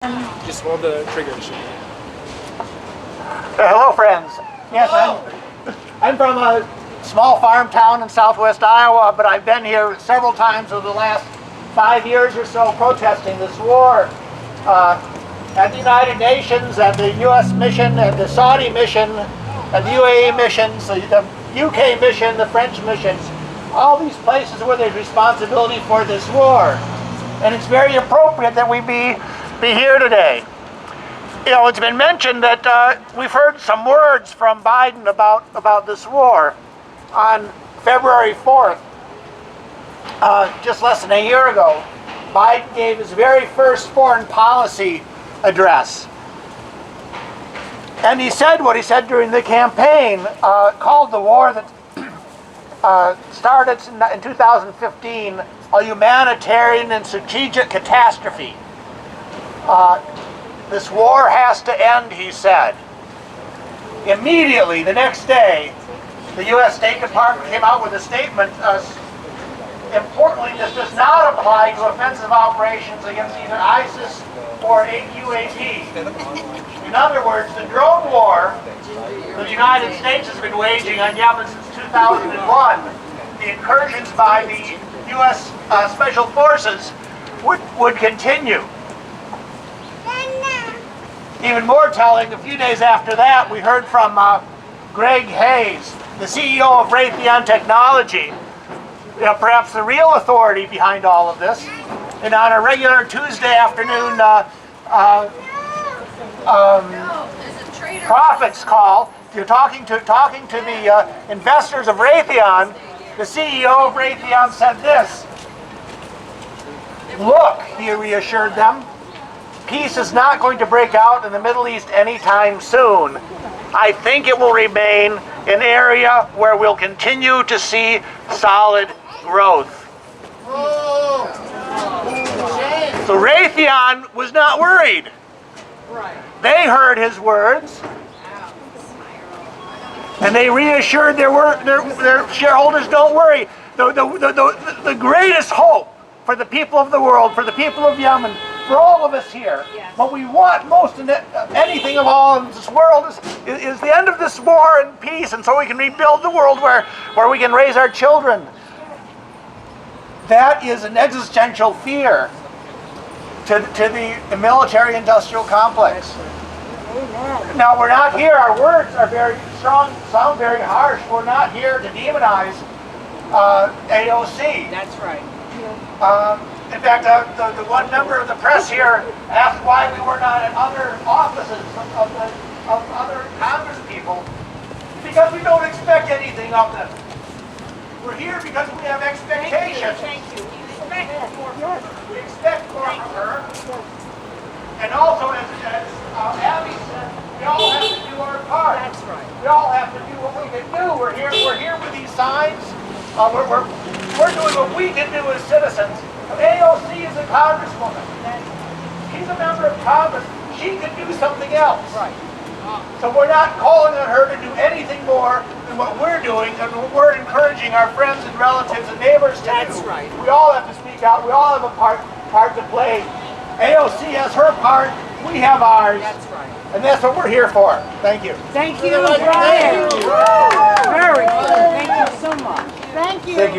Just hold the trigger. Hello, friends. Yes, I'm from a small farm town in southwest Iowa, but I've been here several times over the last 5 years or so protesting this war. At the United Nations, at the U.S. mission, at the Saudi mission, at the UAE missions, the UK mission, the French missions, all these places where there's responsibility for this war. And it's very appropriate that we be here today. You know, it's been mentioned that we've heard some words from Biden about this war. On February 4th, just less than a year ago, Biden gave his very first foreign policy address. And he said what he said during the campaign, called the war that started in 2015 a humanitarian and strategic catastrophe. This war has to end, he said. Immediately, the next day, the U.S. State Department came out with a statement. Importantly, this does not apply to offensive operations against either ISIS or UAP. In other words, the drone war the United States has been waging on Yemen since 2001, the incursions by the U.S. Special Forces would continue. Even more telling, a few days after that, we heard from Greg Hayes, the CEO of Raytheon Technology, perhaps the real authority behind all of this. And on a regular Tuesday afternoon profits call, you're talking to the investors of Raytheon. The CEO of Raytheon said this: "Look," he reassured them, "peace is not going to break out in the Middle East anytime soon. I think it will remain an area where we'll continue to see solid growth." So Raytheon was not worried. They heard his words, and they reassured their shareholders, "Don't worry." The greatest hope for the people of the world, for the people of Yemen, for all of us here, what we want most in anything of all in this world is the end of this war and peace, and so we can rebuild the world where we can raise our children. That is an existential fear to the military-industrial complex. Now, we're not here, our words are very strong, sound very harsh. We're not here to demonize AOC. That's right. In fact, the one member of the press here asked why we were not in other offices of other Congress people. Because we don't expect anything of them. We're here because we have expectations. Thank you. We expect more from her. And also, as Abby said, we all have to do our part. That's right. We all have to do what we can do. We're here with these signs. We're doing what we can do as citizens. AOC is a congresswoman. She's a member of Congress. She could do something else. Right. So we're not calling on her to do anything more than what we're doing, and what we're encouraging our friends and relatives and neighbors to do. That's right. We all have to speak out. We all have a part to play. AOC has her part. We have ours. That's right. And that's what we're here for. Thank you. Thank you, Brian. Very good. Thank you so much. Thank you so